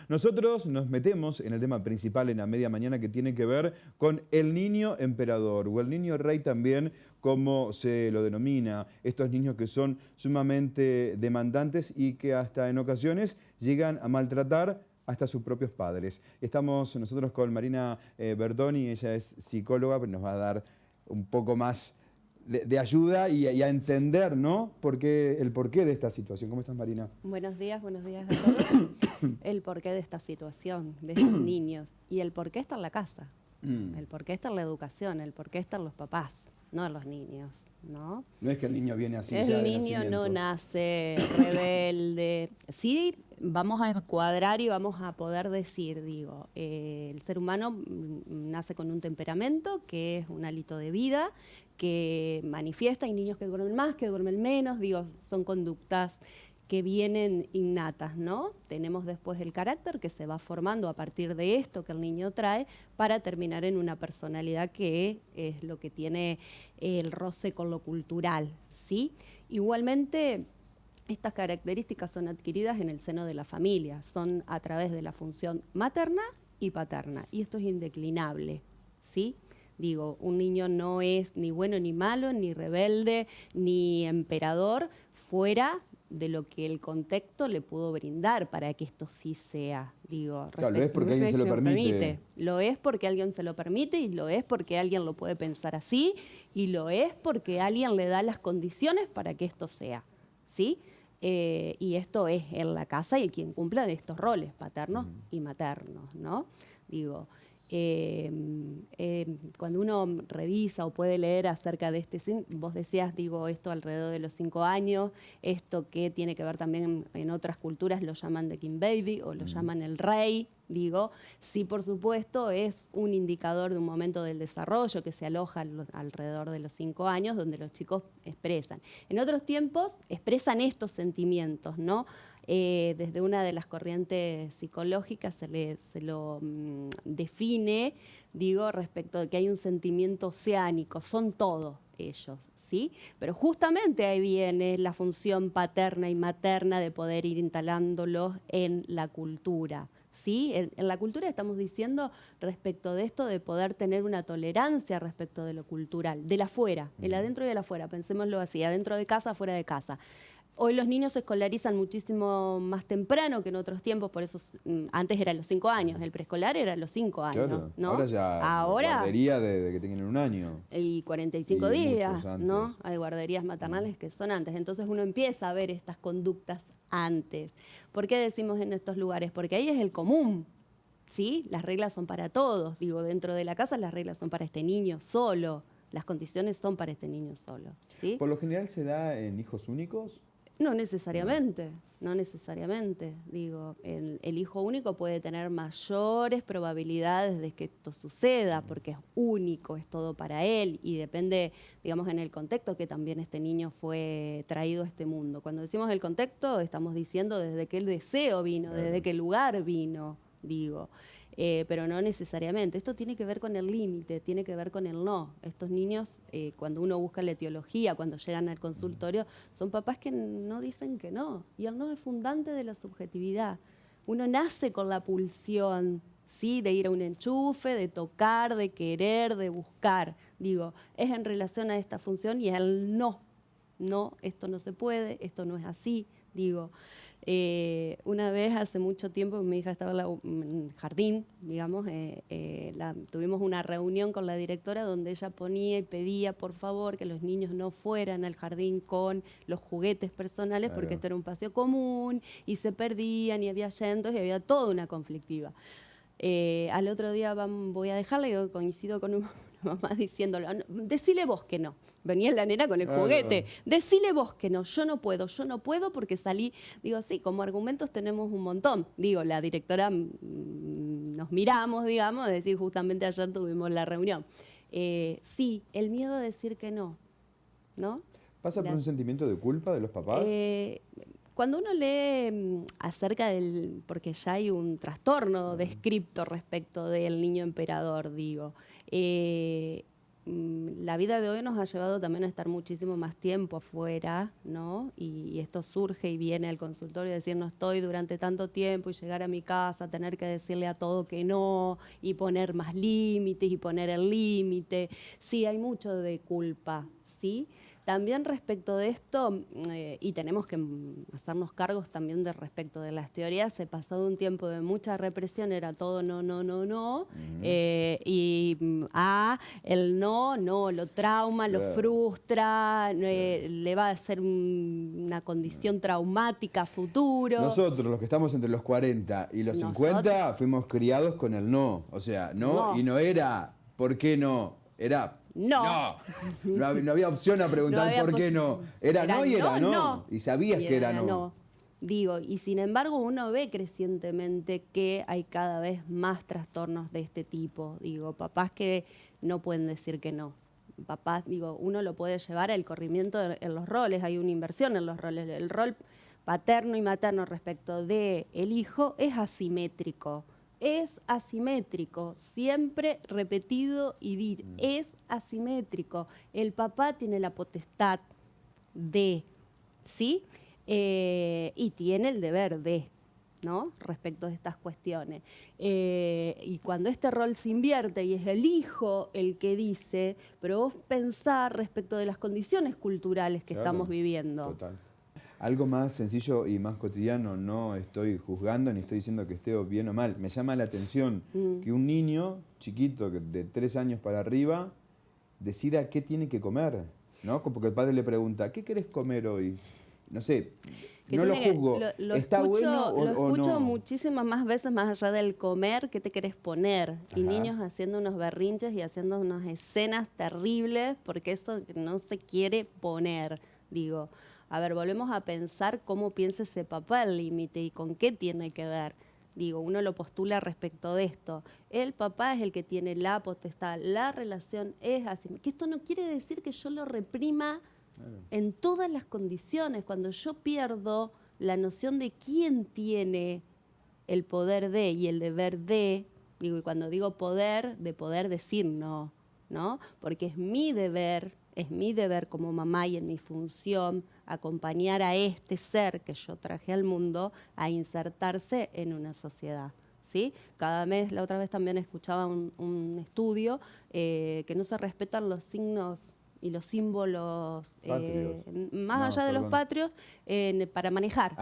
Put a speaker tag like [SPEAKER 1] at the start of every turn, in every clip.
[SPEAKER 1] Nosotros nos metemos en el tema principal en la media mañana que tiene que ver con el niño emperador o el niño rey también, como se lo denomina. Estos niños que son sumamente demandantes y que hasta en ocasiones llegan a maltratar hasta sus propios padres. Estamos nosotros con Marina Berdoni, ella es psicóloga, pero nos va a dar un poco más de ayuda y a entender, ¿no? El porqué de esta situación. ¿Cómo estás, Marina?
[SPEAKER 2] Buenos días a todos. El porqué de esta situación, de estos niños. Y el porqué está en la casa. El porqué está en la educación, el porqué está en los papás, no en los niños, ¿no?
[SPEAKER 1] No es que el niño viene así
[SPEAKER 2] El
[SPEAKER 1] ya de
[SPEAKER 2] niño no
[SPEAKER 1] nacimiento.
[SPEAKER 2] nace rebelde. Sí, vamos a cuadrar y vamos a poder decir, digo, el ser humano nace con un temperamento que es un hálito de vida, que manifiesta, hay niños que duermen más, que duermen menos, digo, son conductas que vienen innatas, ¿no? Tenemos después el carácter que se va formando a partir de esto que el niño trae para terminar en una personalidad que es lo que tiene el roce con lo cultural, ¿sí? Igualmente, estas características son adquiridas en el seno de la familia, son a través de la función materna y paterna, y esto es indeclinable, ¿sí? Digo, un niño no es ni bueno ni malo, ni rebelde, ni emperador, fuera de lo que el contexto le pudo brindar para que esto sí sea, digo,
[SPEAKER 1] Claro, lo es porque alguien se lo permite.
[SPEAKER 2] Lo es porque alguien se lo permite y lo es porque alguien lo puede pensar así y lo es porque alguien le da las condiciones para que esto sea, ¿sí? Y esto es en la casa y quien cumpla de estos roles paternos y maternos, ¿no? Digo, cuando uno revisa o puede leer acerca de vos decías, digo, esto alrededor de los 5 años, esto que tiene que ver también en otras culturas lo llaman the king baby o lo llaman el rey, digo, sí, por supuesto, es un indicador de un momento del desarrollo que se aloja alrededor de los 5 años, donde los chicos expresan. En otros tiempos expresan estos sentimientos, ¿no? Desde una de las corrientes psicológicas se lo define, digo, respecto de que hay un sentimiento oceánico, son todos ellos, ¿sí? Pero justamente ahí viene la función paterna y materna de poder ir instalándolos en la cultura. ¿Sí? En la cultura estamos diciendo respecto de esto de poder tener una tolerancia respecto de lo cultural, del afuera, el adentro y el afuera, pensémoslo así, adentro de casa, afuera de casa. Hoy los niños se escolarizan muchísimo más temprano que en otros tiempos, por eso antes era a los 5 años, el preescolar era a los 5 años,
[SPEAKER 1] Claro.
[SPEAKER 2] ¿no?
[SPEAKER 1] Ahora ya guardería de que tengan un año.
[SPEAKER 2] Y 45
[SPEAKER 1] y
[SPEAKER 2] días,
[SPEAKER 1] antes.
[SPEAKER 2] ¿no? Hay guarderías maternales que son antes. Entonces uno empieza a ver estas conductas antes. ¿Por qué decimos en estos lugares? Porque ahí es el común, ¿sí? Las reglas son para todos. Digo, dentro de la casa las reglas son para este niño solo. Las condiciones son para este niño solo, ¿sí?
[SPEAKER 1] ¿Por lo general se da en hijos únicos?
[SPEAKER 2] No necesariamente, no necesariamente. Digo, el hijo único puede tener mayores probabilidades de que esto suceda porque es único, es todo para él y depende, digamos, en el contexto que también este niño fue traído a este mundo. Cuando decimos el contexto, estamos diciendo desde que el deseo vino, desde que el lugar vino, digo. Pero no necesariamente. Esto tiene que ver con el límite, tiene que ver con el no. Estos niños, cuando uno busca la etiología, cuando llegan al consultorio, son papás que no dicen que no. Y el no es fundante de la subjetividad. Uno nace con la pulsión, ¿sí? De ir a un enchufe, de tocar, de querer, de buscar. Digo, es en relación a esta función y el no. No, esto no se puede, esto no es así, digo. Una vez, hace mucho tiempo, mi hija estaba en el jardín, digamos, tuvimos una reunión con la directora donde ella ponía y pedía, por favor, que los niños no fueran al jardín con los juguetes personales, porque esto era un paseo común y se perdían y había llantos y había toda una conflictiva. Al otro día voy a dejarla y coincido con una mamá diciéndolo, decile vos que no. Venía la nena con el juguete, decile vos que no, yo no puedo porque salí. Digo, sí, como argumentos tenemos un montón. Digo, la directora nos miramos, digamos, es decir, justamente ayer tuvimos la reunión. Sí, el miedo a decir que no, ¿no?
[SPEAKER 1] ¿Pasa por un sentimiento de culpa de los papás?
[SPEAKER 2] Cuando uno lee acerca del, porque ya hay un trastorno descripto respecto del niño emperador, digo, la vida de hoy nos ha llevado también a estar muchísimo más tiempo afuera, ¿no? Y esto surge y viene al consultorio a decir, no estoy durante tanto tiempo, y llegar a mi casa, tener que decirle a todo que no, y poner más límites, y poner el límite. Sí, hay mucho de culpa, ¿sí? También respecto de esto, y tenemos que hacernos cargos también de respecto de las teorías, se pasó de un tiempo de mucha represión, era todo no, no, no, no, el no, lo trauma, lo frustra, le va a hacer una condición traumática a futuro.
[SPEAKER 1] Nosotros, los que estamos entre los 40 y los 50, fuimos criados con el no. O sea, no. Y no era ¿por qué no? Era
[SPEAKER 2] no.
[SPEAKER 1] No había opción a preguntar por qué no. Era no y era no. Y sabías que era no.
[SPEAKER 2] Digo, y sin embargo uno ve crecientemente que hay cada vez más trastornos de este tipo. Digo, papás que no pueden decir que no. Papás, digo, uno lo puede llevar al corrimiento en los roles, hay una inversión en los roles. El rol paterno y materno respecto del hijo es asimétrico. Es asimétrico, siempre repetido y dicho, es asimétrico. El papá tiene la potestad de, ¿sí? Y tiene el deber de, ¿no? Respecto de estas cuestiones. Y cuando este rol se invierte y es el hijo el que dice, pero vos pensá respecto de las condiciones culturales que estamos viviendo.
[SPEAKER 1] Total. Algo más sencillo y más cotidiano, no estoy juzgando ni estoy diciendo que esté bien o mal. Me llama la atención que un niño chiquito de 3 años para arriba decida qué tiene que comer, ¿no? Porque el padre le pregunta, ¿qué querés comer hoy? No sé, no lo juzgo. ¿Está bueno o no?
[SPEAKER 2] Lo escucho muchísimas más veces más allá del comer, ¿qué te querés poner? Ajá. Y niños haciendo unos berrinches y haciendo unas escenas terribles porque eso no se quiere poner, digo. A ver, volvemos a pensar cómo piensa ese papá el límite y con qué tiene que ver. Digo, uno lo postula respecto de esto. El papá es el que tiene la potestad, la relación es así. Que esto no quiere decir que yo lo reprima en todas las condiciones. Cuando yo pierdo la noción de quién tiene el poder de y el deber de, digo, y cuando digo poder, de poder decir no, ¿no? Porque es mi deber como mamá y en mi función acompañar a este ser que yo traje al mundo a insertarse en una sociedad, ¿sí? Cada mes, la otra vez también escuchaba un estudio que no se respetan los signos y los símbolos más allá de los patrios para manejar.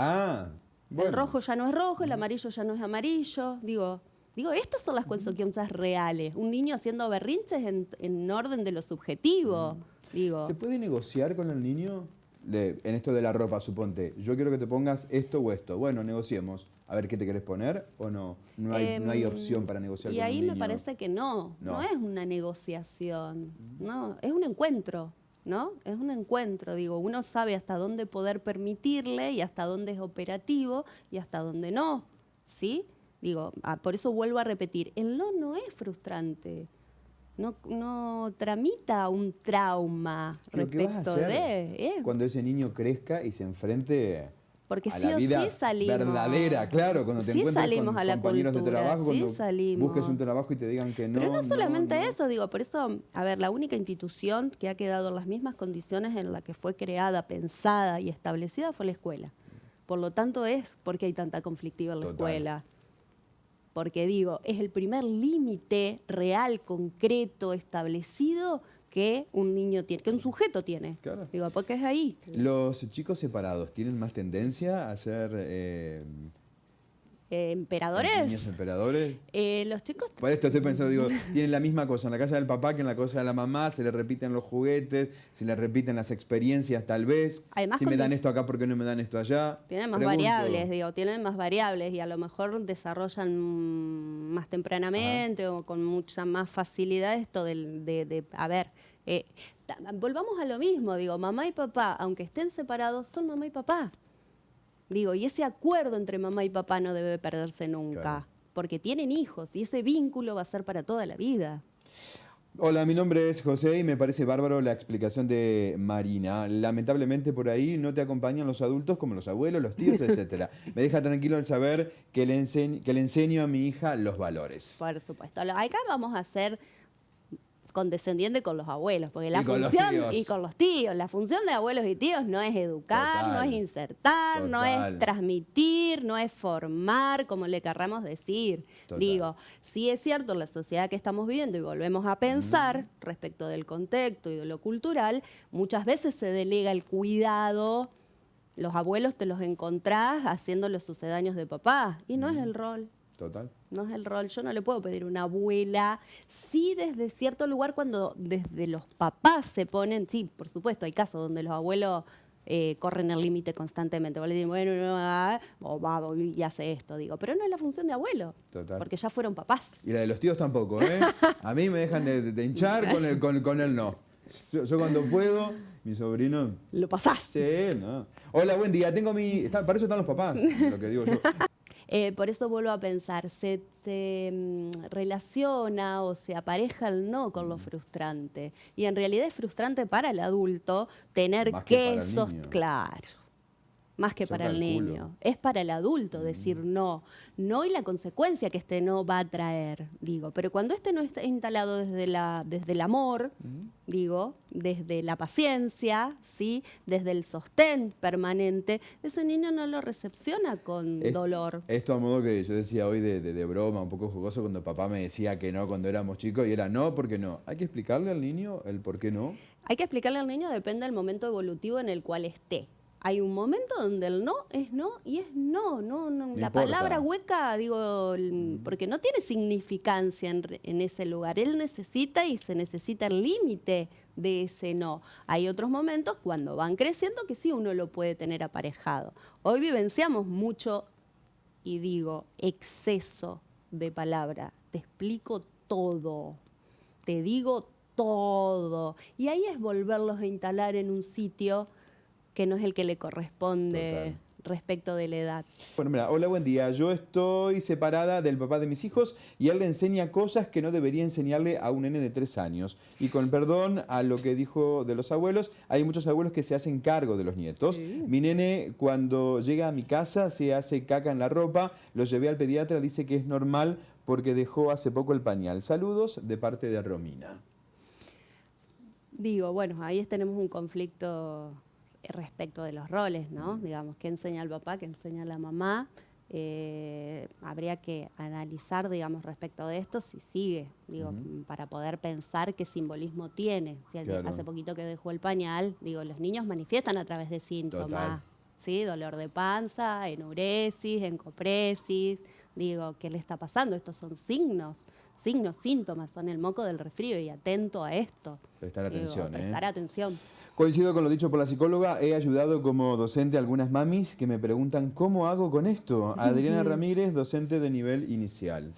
[SPEAKER 1] Bueno.
[SPEAKER 2] El rojo ya no es rojo, el amarillo ya no es amarillo, Digo, estas son las consecuencias reales. Un niño haciendo berrinches en orden de lo subjetivo. Digo.
[SPEAKER 1] ¿Se puede negociar con el niño? En esto de la ropa, suponte. Yo quiero que te pongas esto o esto. Bueno, negociemos. A ver qué te querés poner o no. No hay opción para negociar con un niño.
[SPEAKER 2] Y ahí me parece que no es una negociación. No, es un encuentro. ¿No? Es un encuentro, digo, uno sabe hasta dónde poder permitirle y hasta dónde es operativo y hasta dónde no, ¿sí? Digo, por eso vuelvo a repetir, el no es frustrante, no tramita un trauma respecto de...
[SPEAKER 1] Cuando ese niño crezca y se enfrente
[SPEAKER 2] porque
[SPEAKER 1] a la vida verdadera, claro, cuando te encuentres con compañeros de trabajo, cuando busques un trabajo y te digan que no.
[SPEAKER 2] Pero no solamente eso, digo, por eso, a ver, la única institución que ha quedado en las mismas condiciones en la que fue creada, pensada y establecida fue la escuela. Por lo tanto, es porque hay tanta conflictiva en la escuela. Porque digo, es el primer límite real, concreto, establecido que un niño tiene, que un sujeto tiene.
[SPEAKER 1] Claro.
[SPEAKER 2] Digo, porque es ahí.
[SPEAKER 1] ¿Los chicos separados tienen más tendencia a ser
[SPEAKER 2] emperadores?
[SPEAKER 1] ¿Niños emperadores?
[SPEAKER 2] Los chicos...
[SPEAKER 1] Por esto estoy pensando, digo, tienen la misma cosa en la casa del papá que en la casa de la mamá, se le repiten los juguetes, se le repiten las experiencias tal vez.
[SPEAKER 2] Además,
[SPEAKER 1] si me dan esto acá, ¿por qué no me dan esto allá?
[SPEAKER 2] Tienen más variables, tienen más variables y a lo mejor desarrollan más tempranamente o con mucha más facilidad esto a ver, volvamos a lo mismo, digo, mamá y papá, aunque estén separados, son mamá y papá. Digo, y ese acuerdo entre mamá y papá no debe perderse nunca, porque tienen hijos y ese vínculo va a ser para toda la vida.
[SPEAKER 1] Hola, mi nombre es José y me parece bárbaro la explicación de Marina. Lamentablemente por ahí no te acompañan los adultos como los abuelos, los tíos, etcétera. Me deja tranquilo el saber que le enseño a mi hija los valores.
[SPEAKER 2] Por supuesto. Acá vamos a hacer condescendiente con los abuelos, porque la
[SPEAKER 1] Y con los
[SPEAKER 2] función,
[SPEAKER 1] tíos.
[SPEAKER 2] y con los tíos, la función de abuelos y tíos no es educar, no
[SPEAKER 1] Total.
[SPEAKER 2] es insertar, no
[SPEAKER 1] Total.
[SPEAKER 2] es transmitir, no es formar, como le querramos decir.
[SPEAKER 1] Total.
[SPEAKER 2] Digo, sí es cierto en la sociedad que estamos viviendo y volvemos a pensar respecto del contexto y de lo cultural, muchas veces se delega el cuidado, los abuelos te los encontrás haciendo los sucedáneos de papá y no es el rol.
[SPEAKER 1] Total.
[SPEAKER 2] No es el rol. Yo no le puedo pedir una abuela. Sí, desde cierto lugar, cuando desde los papás se ponen, sí, por supuesto, hay casos donde los abuelos corren el límite constantemente. Vos le dicen, bueno, no, o va y hace esto, digo. Pero no es la función de abuelo.
[SPEAKER 1] Total.
[SPEAKER 2] Porque ya fueron papás.
[SPEAKER 1] Y la de los tíos tampoco, ¿eh? A mí me dejan de hinchar con el no. Yo cuando puedo, mi sobrino...
[SPEAKER 2] Lo pasás.
[SPEAKER 1] Sí, no. Hola, buen día. Para eso están los papás, lo que digo yo.
[SPEAKER 2] Por eso vuelvo a pensar, se relaciona o se apareja el no con lo frustrante. Y en realidad es frustrante para el adulto tener
[SPEAKER 1] Más que
[SPEAKER 2] que
[SPEAKER 1] para el niño.
[SPEAKER 2] claro, más que
[SPEAKER 1] Yo
[SPEAKER 2] para el
[SPEAKER 1] calculo.
[SPEAKER 2] niño. Es para el adulto decir no. No y la consecuencia que este no va a traer, digo. Pero cuando este no está instalado desde el amor, digo, desde la paciencia, ¿sí? Desde el sostén permanente, ese niño no lo recepciona con dolor.
[SPEAKER 1] Esto a modo que yo decía hoy de broma, un poco jugoso, cuando papá me decía que no cuando éramos chicos y era no, porque no. Hay que explicarle al niño el por qué no.
[SPEAKER 2] Hay que explicarle al niño, depende del momento evolutivo en el cual esté. Hay un momento donde el no es no y es no. La
[SPEAKER 1] importa.
[SPEAKER 2] palabra hueca, digo, porque no tiene significancia en ese lugar. Él necesita y se necesita el límite de ese no. Hay otros momentos cuando van creciendo que sí uno lo puede tener aparejado. Hoy vivenciamos mucho, y digo, exceso de palabra. Te explico todo. Te digo todo. Y ahí es volverlos a instalar en un sitio que no es el que le corresponde respecto de la edad.
[SPEAKER 1] Bueno, mira, hola, buen día. Yo estoy separada del papá de mis hijos y él le enseña cosas que no debería enseñarle a un nene de 3 años. Y con perdón a lo que dijo de los abuelos, hay muchos abuelos que se hacen cargo de los nietos.
[SPEAKER 2] Sí.
[SPEAKER 1] Mi nene, cuando llega a mi casa, se hace caca en la ropa, lo llevé al pediatra, dice que es normal porque dejó hace poco el pañal. Saludos de parte de Romina.
[SPEAKER 2] Digo, bueno, ahí tenemos un conflicto respecto de los roles, ¿no? Digamos, ¿qué enseña el papá, qué enseña la mamá? Habría que analizar, digamos, respecto de esto, si sigue, digo, para poder pensar qué simbolismo tiene. Si
[SPEAKER 1] Claro.
[SPEAKER 2] hace poquito que dejó el pañal, digo, los niños manifiestan a través de síntomas,
[SPEAKER 1] Total.
[SPEAKER 2] ¿sí? Dolor de panza, enuresis, encopresis, digo, ¿qué le está pasando? Estos son signos, síntomas, son el moco del resfrío y atento a esto.
[SPEAKER 1] Prestar atención,
[SPEAKER 2] prestar atención.
[SPEAKER 1] Coincido con lo dicho por la psicóloga, he ayudado como docente a algunas mamis que me preguntan ¿cómo hago con esto? Adriana Ramírez, docente de nivel inicial.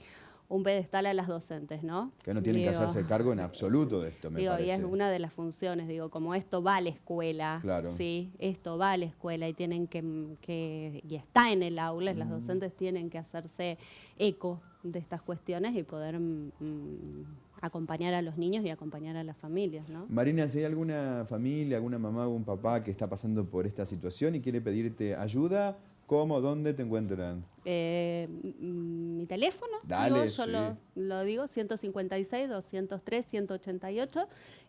[SPEAKER 2] Un pedestal a las docentes, ¿no?
[SPEAKER 1] Que no tienen que hacerse cargo en absoluto de esto, me parece.
[SPEAKER 2] Y es una de las funciones, digo, como esto va a la escuela,
[SPEAKER 1] Claro.
[SPEAKER 2] ¿sí? Esto va a la escuela y tienen y está en el aula, las docentes tienen que hacerse eco de estas cuestiones y poder acompañar a los niños y acompañar a las familias, ¿no?
[SPEAKER 1] Marina, si hay alguna familia, alguna mamá o algún papá que está pasando por esta situación y quiere pedirte ayuda, ¿cómo, dónde te encuentran?
[SPEAKER 2] Mi teléfono,
[SPEAKER 1] Dale,
[SPEAKER 2] digo, yo
[SPEAKER 1] sí.
[SPEAKER 2] lo digo, 156, 203, 188,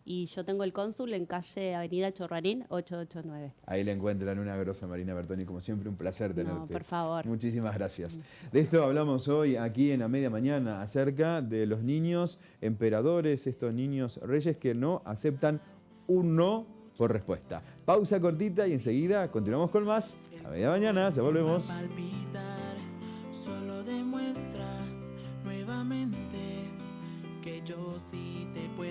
[SPEAKER 2] y yo tengo el cónsul en calle Avenida Chorrarín, 889.
[SPEAKER 1] Ahí le encuentran una grosa, Marina Bertoni. Como siempre, un placer tenerte.
[SPEAKER 2] No, por favor.
[SPEAKER 1] Muchísimas gracias. De esto hablamos hoy aquí en A Media Mañana, acerca de los niños emperadores, estos niños reyes que no aceptan un no por respuesta. Pausa cortita y enseguida continuamos con más. A Media Mañana, ya volvemos.
[SPEAKER 3] Palpitar solo demuestra nuevamente que yo sí te puedo.